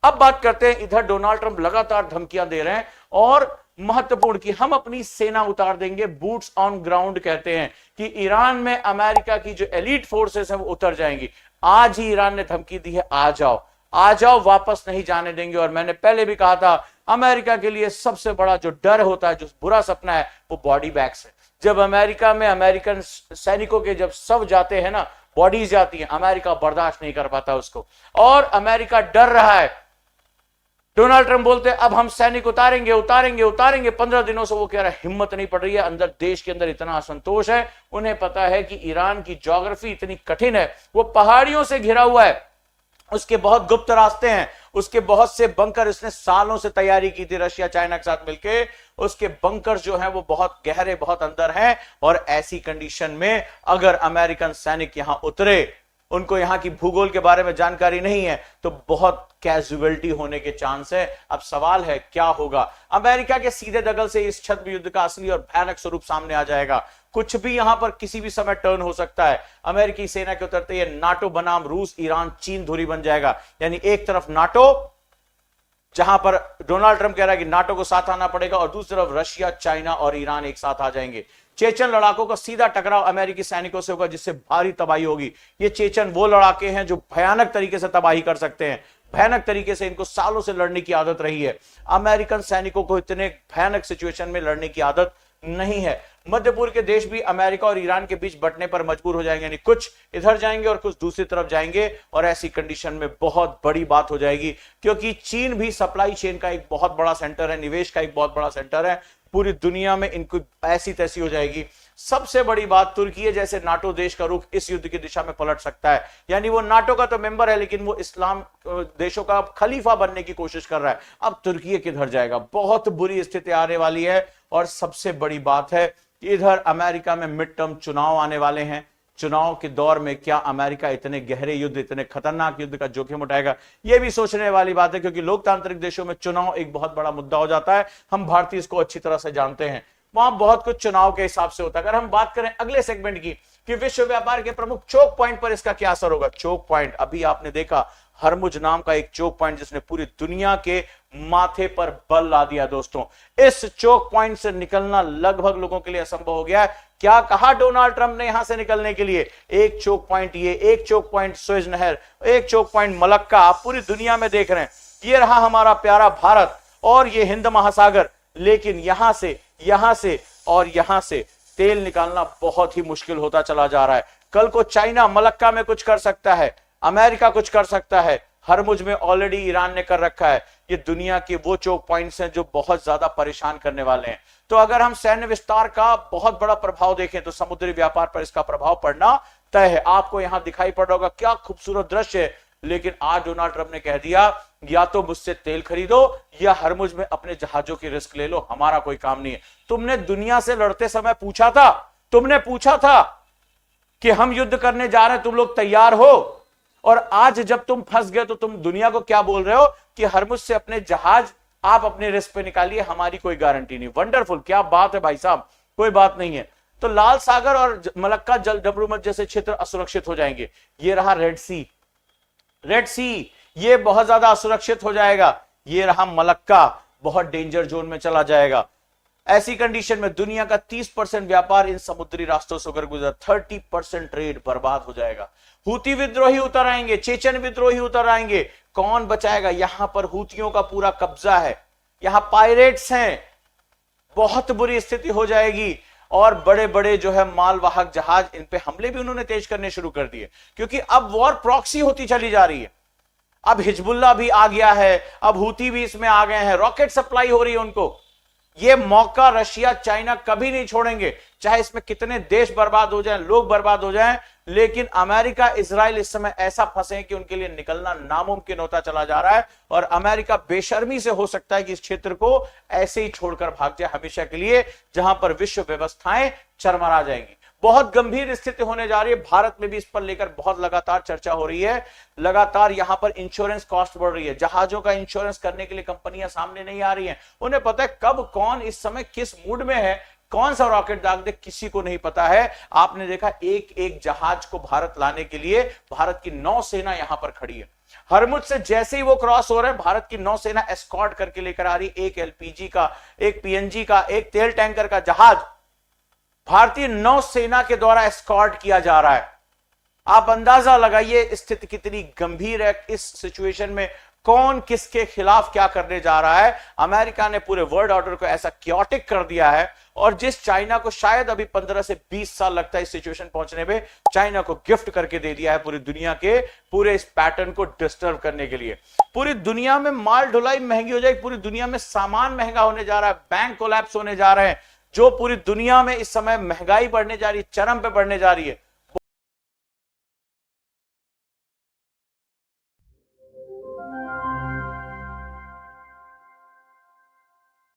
अब बात करते हैं, इधर डोनाल्ड ट्रंप लगातार धमकियां दे रहे हैं और महत्वपूर्ण कि हम अपनी सेना उतार देंगे, बूट्स ऑन ग्राउंड कहते हैं कि ईरान में अमेरिका की जो एलीट फोर्सेस हैं वो उतर जाएंगी। आज ही ईरान ने धमकी दी है, आ जाओ आ जाओ, वापस नहीं जाने देंगे। और मैंने पहले भी कहा था, अमेरिका के लिए सबसे बड़ा जो डर होता है, जो बुरा सपना है, वो बॉडी बैग्स है। जब अमेरिका में अमेरिकन सैनिकों के जब शव जाते हैं ना, बॉडीज जाती हैं, अमेरिका बर्दाश्त नहीं कर पाता उसको, और अमेरिका डर रहा है। डोनाल्ड ट्रंप बोलते हैं अब हम सैनिक उतारेंगे उतारेंगे उतारेंगे, 15 दिनों से वो कह रहा है, हिम्मत नहीं पड़ रही है। अंदर देश के अंदर इतना असंतोष है, उन्हें पता है कि ईरान की ज्योग्राफी इतनी कठिन है, वो पहाड़ियों से घिरा हुआ है, उसके बहुत गुप्त रास्ते हैं, उसके बहुत से बंकर, इसने सालों से तैयारी की थी रशिया चाइना के साथ मिलकर, उसके बंकर जो हैं वो बहुत गहरे, बहुत अंदर हैं। और ऐसी कंडीशन में अगर अमेरिकन सैनिक यहां उतरे, उनको यहां की भूगोल के बारे में जानकारी नहीं है, तो बहुत कैजुअलिटी होने के चांस है। अब सवाल है क्या होगा। अमेरिका के सीधे दखल से इस छद्म युद्ध का असली और भयानक स्वरूप सामने आ जाएगा। कुछ भी यहां पर किसी भी समय टर्न हो सकता है। अमेरिकी सेना के उतरते ये नाटो बनाम रूस, ईरान, चीन धुरी बन जाएगा। यानी एक तरफ नाटो, जहां पर डोनाल्ड ट्रंप कह रहा है कि नाटो को साथ आना पड़ेगा, और दूसरी तरफ रशिया, चाइना और ईरान एक साथ आ जाएंगे। चेचन लड़ाकों का सीधा टकराव अमेरिकी सैनिकों से होगा, जिससे भारी तबाही होगी। ये चेचन वो लड़ाके हैं जो भयानक तरीके से तबाही कर सकते हैं, भयानक तरीके से। इनको सालों से लड़ने की आदत रही है। अमेरिकन सैनिकों को इतने भयानक सिचुएशन में लड़ने की आदत नहीं है। मध्य पूर्व के देश भी अमेरिका और ईरान के बीच बंटने पर मजबूर हो जाएंगे, यानी कुछ इधर जाएंगे और कुछ दूसरी तरफ जाएंगे। और ऐसी कंडीशन में बहुत बड़ी बात हो जाएगी, क्योंकि चीन भी सप्लाई चेन का एक बहुत बड़ा सेंटर है, निवेश का एक बहुत बड़ा सेंटर है। पूरी दुनिया में इनको ऐसी तैसी हो जाएगी। सबसे बड़ी बात, तुर्की है जैसे नाटो देश का रुख इस युद्ध की दिशा में पलट सकता है। यानी वो नाटो का तो मेंबर है, लेकिन वो इस्लाम देशों का खलीफा बनने की कोशिश कर रहा है। अब तुर्की किधर जाएगा, बहुत बुरी स्थिति आने वाली है। और सबसे बड़ी बात है, इधर अमेरिका में मिड टर्म चुनाव आने वाले हैं। चुनाव के दौर में क्या अमेरिका इतने गहरे युद्ध, इतने खतरनाक युद्ध का जोखिम उठाएगा, यह भी सोचने वाली बात है, क्योंकि लोकतांत्रिक देशों में चुनाव एक बहुत बड़ा मुद्दा हो जाता है। हम भारतीय इसको अच्छी तरह से जानते हैं, वहां बहुत कुछ चुनाव के हिसाब से होता है। अगर हम बात करें अगले सेगमेंट की कि विश्व व्यापार के प्रमुख चोक पॉइंट पर इसका क्या असर होगा। चोक पॉइंट, अभी आपने देखा हरमुज नाम का एक चोक पॉइंट जिसने पूरी दुनिया के माथे पर बल ला दिया। दोस्तों, इस चोक पॉइंट से निकलना लगभग लोगों के लिए असंभव हो गया है। क्या कहा डोनाल्ड ट्रंप ने यहां से निकलने के लिए? एक चोक पॉइंट ये, एक चोक पॉइंट सुएज नहर, एक चोक पॉइंट मलक्का। आप पूरी दुनिया में देख रहे हैं, ये रहा हमारा प्यारा भारत और ये हिंद महासागर। लेकिन यहां से और यहां से तेल निकालना बहुत ही मुश्किल होता चला जा रहा है। कल को चाइना मलक्का में कुछ कर सकता है, अमेरिका कुछ कर सकता है, हरमुज में ऑलरेडी ईरान ने कर रखा है। ये दुनिया के वो चोक पॉइंट्स हैं जो बहुत ज्यादा परेशान करने वाले हैं। तो अगर हम सैन्य विस्तार का बहुत बड़ा प्रभाव देखें तो समुद्री व्यापार पर इसका प्रभाव पड़ना तय है। आपको यहां दिखाई पड़ रहा होगा क्या खूबसूरत दृश्य है। लेकिन आज डोनाल्ड ट्रंप ने कह दिया, या तो मुझसे तेल खरीदो या हरमुज में अपने जहाजों की रिस्क ले लो, हमारा कोई काम नहीं है। तुमने दुनिया से लड़ते समय पूछा था, तुमने पूछा था कि हम युद्ध करने जा रहे हैं, तुम लोग तैयार हो? और आज जब तुम फंस गए तो तुम दुनिया को क्या बोल रहे हो कि हरमुज से अपने जहाज आप अपने रिस्क पे निकालिए, हमारी कोई गारंटी नहीं। वंडरफुल, क्या बात है भाई साहब, कोई बात नहीं है। तो लाल सागर और मलक्का जल डब्रूमत जैसे क्षेत्र असुरक्षित हो जाएंगे। ये रहा रेड सी, ये बहुत ज्यादा असुरक्षित हो जाएगा। ये रहा मलक्का, बहुत डेंजर जोन में चला जाएगा। ऐसी कंडीशन में दुनिया का 30% व्यापार इन समुद्री रास्तों से होकर गुजरा, 30% ट्रेड बर्बाद हो जाएगा। हूती विद्रोही उतर आएंगे, चेचन विद्रोही उतर आएंगे, कौन बचाएगा? यहां पर हूतियों का पूरा कब्जा है, यहां पायरेट्स हैं, बहुत बुरी स्थिति हो जाएगी। और बड़े बड़े जो है मालवाहक जहाज, इन पे हमले भी उन्होंने तेज करने शुरू कर दिए, क्योंकि अब वॉर प्रॉक्सी होती चली जा रही है। अब हिजबुल्ला भी आ गया है, अब हूती भी इसमें आ गए हैं, रॉकेट सप्लाई हो रही है उनको। ये मौका रशिया चाइना कभी नहीं छोड़ेंगे, चाहे इसमें कितने देश बर्बाद हो जाएं, लोग बर्बाद हो जाएं। लेकिन अमेरिका, इजराइल इस समय ऐसा फंसे हैं कि उनके लिए निकलना नामुमकिन होता चला जा रहा है। और अमेरिका बेशर्मी से हो सकता है कि इस क्षेत्र को ऐसे ही छोड़कर भाग जाए हमेशा के लिए, जहां पर विश्व व्यवस्थाएं चरमरा जाएंगी। बहुत गंभीर स्थिति होने जा रही है। भारत में भी इस पर लेकर बहुत लगातार चर्चा हो रही है। लगातार यहां पर इंश्योरेंस कॉस्ट बढ़ रही है, जहाजों का इंश्योरेंस करने के लिए कंपनियां सामने नहीं आ रही हैं। उन्हें पता है कब कौन इस समय किस मूड में है, कौन सा रॉकेट दाग दे, किसी को नहीं पता है। आपने देखा एक एक जहाज को भारत लाने के लिए भारत की नौसेना यहां पर खड़ी है। हरमुज से जैसे ही वो क्रॉस हो रहे हैं, भारत की नौसेना एस्कॉर्ट करके लेकर आ रही, एक एलपीजी का, एक पीएनजी का, एक तेल टैंकर का जहाज भारतीय नौसेना के द्वारा एस्कॉर्ट किया जा रहा है। आप अंदाजा लगाइए स्थिति कितनी गंभीर है। इस सिचुएशन में कौन किसके खिलाफ क्या करने जा रहा है। अमेरिका ने पूरे वर्ल्ड ऑर्डर को ऐसा क्योटिक कर दिया है, और जिस चाइना को शायद अभी 15 से 20 साल लगता है इस सिचुएशन पहुंचने में, चाइना को गिफ्ट करके दे दिया है पूरी दुनिया के पूरे इस पैटर्न को डिस्टर्ब करने के लिए। पूरी दुनिया में माल ढुलाई महंगी हो जाएगी, पूरी दुनिया में सामान महंगा होने जा रहा है, बैंक कोलैप्स होने जा रहे हैं। जो पूरी दुनिया में इस समय महंगाई बढ़ने जा रही है, चरम पे बढ़ने जा रही है,